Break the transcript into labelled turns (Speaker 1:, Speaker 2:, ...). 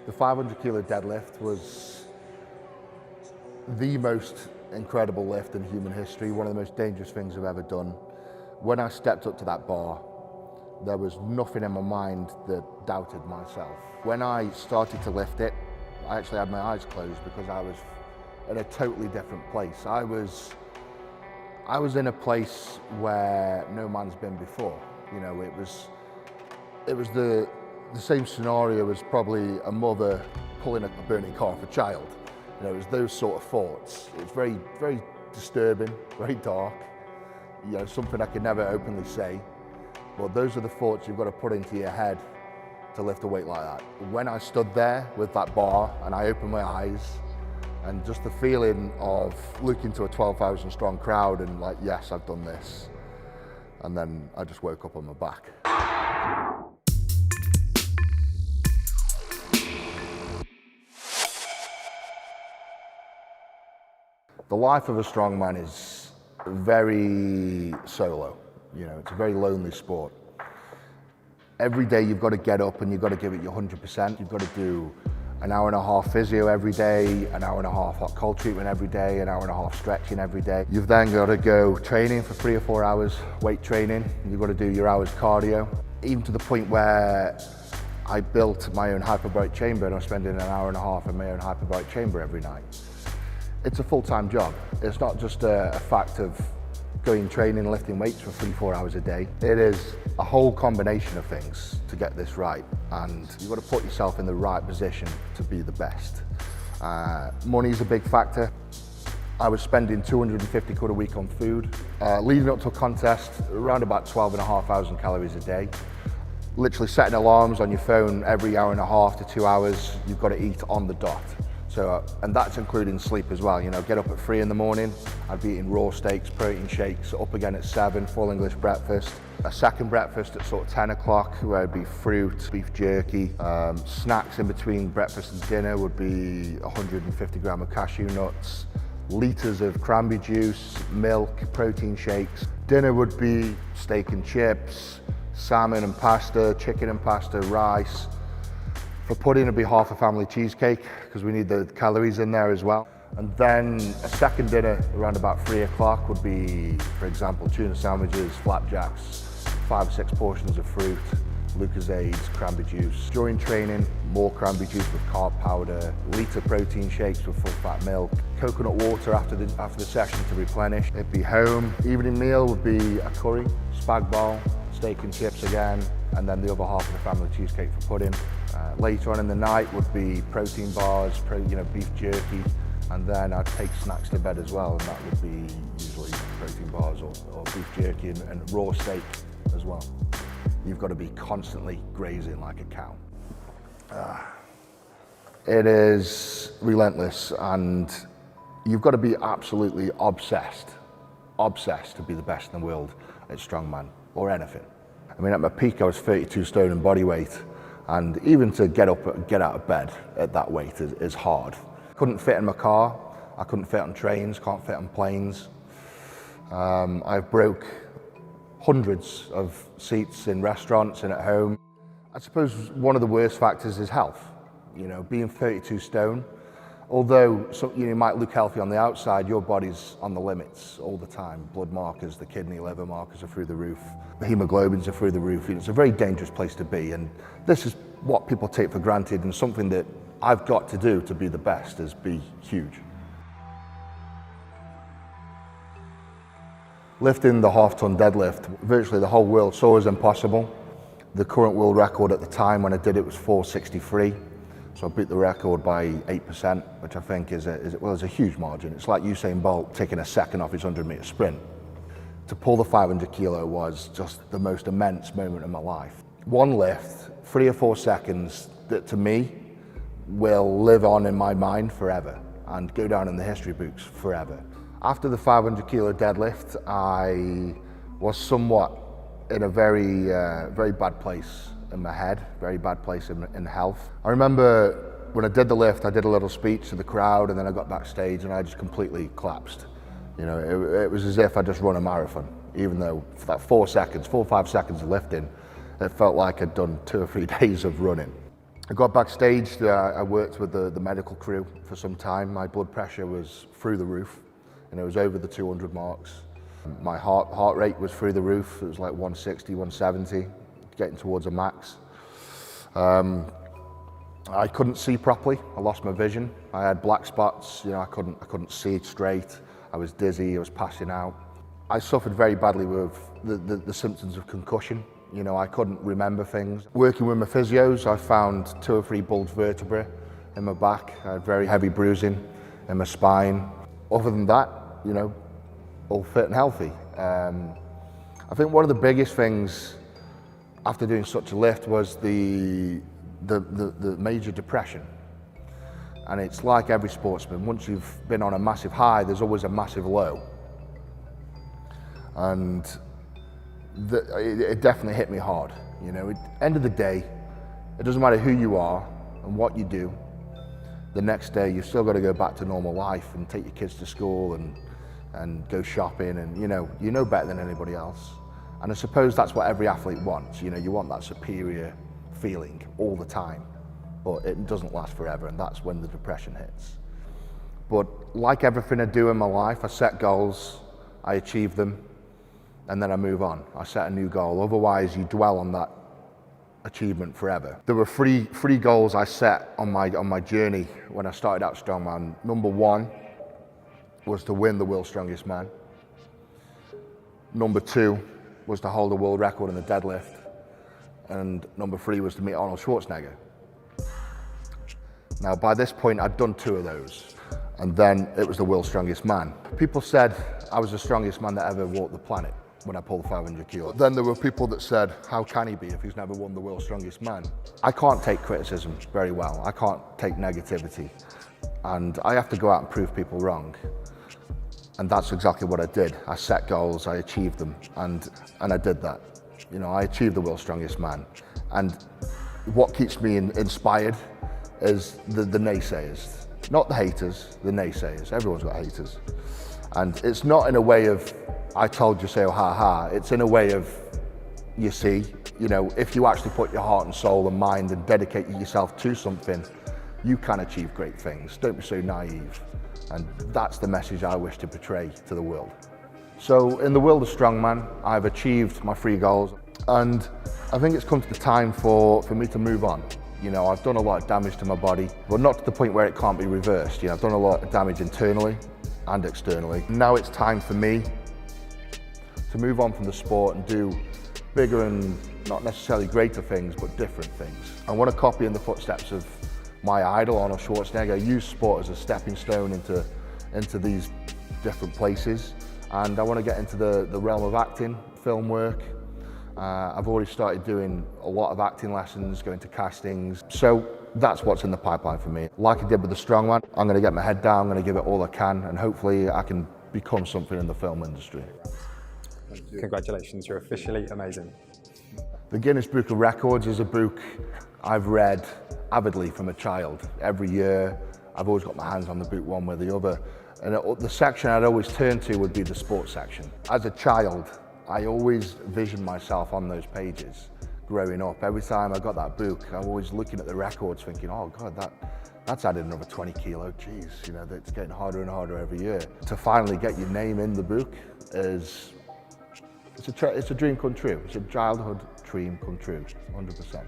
Speaker 1: The 500 kilo deadlift was the most incredible lift in human history, one of the most dangerous things I've ever done. When I stepped up to that bar, there was nothing in my mind that doubted myself. When I started to lift it, I actually had my eyes closed because I was in a totally different place. I was in a place where no man's been before. You know, it was the same scenario as probably a mother pulling a burning car off a child. You know, it was those sort of thoughts. It's very, very disturbing, very dark. You know, something I could never openly say. But those are the thoughts you've got to put into your head to lift a weight like that. When I stood there with that bar and I opened my eyes, and just the feeling of looking to a 12,000 strong crowd and like, yes, I've done this. And then I just woke up on my back. The life of a strongman is very solo. You know, it's a very lonely sport. Every day you've got to get up and you've got to give it your 100%. You've got to do an hour and a half physio every day, an hour and a half hot cold treatment every day, an hour and a half stretching every day. You've then got to go training for 3 or 4 hours, weight training. You've got to do your hours cardio, even to the point where I built my own hyperbaric chamber and I'm spending an hour and a half in my own hyperbaric chamber every night. It's a full-time job. It's not just a fact of going training and lifting weights for 3-4 hours a day. It is a whole combination of things to get this right, and you've got to put yourself in the right position to be the best. Money is a big factor. I was spending 250 quid a week on food. Leading up to a contest, around about 12,500 calories a day. Literally setting alarms on your phone every hour and a half to 2 hours, you've got to eat on the dot. So, and that's including sleep as well. You know, get up at 3 in the morning, I'd be eating raw steaks, protein shakes, up again at 7, full English breakfast. A second breakfast at sort of 10 o'clock, where it'd be fruit, beef jerky. Snacks in between breakfast and dinner would be 150 gram of cashew nuts, litres of cranberry juice, milk, protein shakes. Dinner would be steak and chips, salmon and pasta, chicken and pasta, rice. For pudding, it'd be half a family cheesecake, because we need the calories in there as well. And then a second dinner around about 3 o'clock would be, for example, tuna sandwiches, flapjacks, 5 or 6 portions of fruit, Lucozades, cranberry juice. During training, more cranberry juice with carb powder, litre protein shakes with full fat milk, coconut water after the session to replenish. It'd be home. Evening meal would be a curry, spag bol, steak and chips again, and then the other half of the family cheesecake for pudding. Later on in the night would be protein bars, beef jerky, and then I'd take snacks to bed as well, and that would be usually protein bars or beef jerky and raw steak as well. You've got to be constantly grazing like a cow. It is relentless, and you've got to be absolutely obsessed to be the best in the world at strongman or anything. I mean, at my peak, I was 32 stone in body weight, and even to get up and get out of bed at that weight is hard. Couldn't fit in my car, I couldn't fit on trains, can't fit on planes. I've broke hundreds of seats in restaurants and at home. I suppose one of the worst factors is health. You know, being 32 stone, although you might look healthy on the outside, your body's on the limits all the time. Blood markers, the kidney, liver markers are through the roof. The hemoglobins are through the roof. It's a very dangerous place to be, and this is what people take for granted, and something that I've got to do to be the best is be huge. Lifting the half-ton deadlift, virtually the whole world saw as impossible. The current world record at the time when I did it was 463. So I beat the record by 8%, which I think is a huge margin. It's like Usain Bolt taking a second off his 100-meter sprint. To pull the 500 kilo was just the most immense moment of my life. One lift, 3 or 4 seconds, that to me will live on in my mind forever and go down in the history books forever. After the 500 kilo deadlift, I was somewhat in a very, very bad place in my head, very bad place in health. I remember when I did the lift, I did a little speech to the crowd, and then I got backstage and I just completely collapsed. You know, it was as if I just run a marathon, even though for that 4 or 5 seconds of lifting, it felt like I'd done 2 or 3 days of running. I got backstage, I worked with the medical crew for some time. My blood pressure was through the roof, and it was over the 200 marks. My heart rate was through the roof. It was like 160, 170, getting towards a max. I couldn't see properly. I lost my vision. I had black spots. I couldn't see straight. I was dizzy. I was passing out. I suffered very badly with the symptoms of concussion. I couldn't remember things. Working with my physios, I found 2 or 3 bulged vertebrae in my back. I had very heavy bruising in my spine. Other than that, all fit and healthy. I think one of the biggest things after doing such a lift was the major depression. And it's like every sportsman, once you've been on a massive high, there's always a massive low. And it definitely hit me hard. At the end of the day, it doesn't matter who you are and what you do. The next day, you've still got to go back to normal life and take your kids to school and go shopping, and you know better than anybody else. And I suppose that's what every athlete wants. You want that superior feeling all the time, but it doesn't last forever, and that's when the depression hits. But like everything I do in my life, I set goals, I achieve them, and then I move on. I set a new goal. Otherwise, you dwell on that achievement forever. There were three goals I set on my journey when I started out Strongman. Number 1 was to win the World's Strongest Man. Number 2 was to hold a world record in the deadlift. And number 3 was to meet Arnold Schwarzenegger. Now, by this point, I'd done 2 of those. And then it was the World's Strongest Man. People said I was the strongest man that ever walked the planet when I pulled 500 kilos. Then there were people that said, how can he be if he's never won the World's Strongest Man? I can't take criticism very well. I can't take negativity. And I have to go out and prove people wrong. And that's exactly what I did. I set goals, I achieved them, and I did that. I achieved the World's Strongest Man. And what keeps me inspired is the naysayers. Not the haters, the naysayers. Everyone's got haters. And it's not in a way of, I told you so, ha ha. It's in a way of, you see, if you actually put your heart and soul and mind and dedicate yourself to something, you can achieve great things. Don't be so naive. And that's the message I wish to portray to the world. So in the world of strongman, I've achieved my 3 goals, and I think it's come to the time for me to move on. I've done a lot of damage to my body, but not to the point where it can't be reversed. I've done a lot of damage internally and externally. Now it's time for me to move on from the sport and do bigger and not necessarily greater things, but different things. I want to copy in the footsteps of my idol, Arnold Schwarzenegger. Use sport as a stepping stone into these different places. And I want to get into the realm of acting, film work. I've already started doing a lot of acting lessons, going to castings. So that's what's in the pipeline for me. Like I did with the strongman, I'm going to get my head down, I'm going to give it all I can, and hopefully I can become something in the film industry.
Speaker 2: Congratulations, you're officially amazing.
Speaker 1: The Guinness Book of Records is a book I've read avidly from a child. Every year, I've always got my hands on the book one way or the other. And the section I'd always turn to would be the sports section. As a child, I always visioned myself on those pages growing up. Every time I got that book, I'm always looking at the records thinking, oh God, that's added another 20 kilo, geez, it's getting harder and harder every year. To finally get your name in the book it's a dream come true. It's a childhood dream come true, 100%.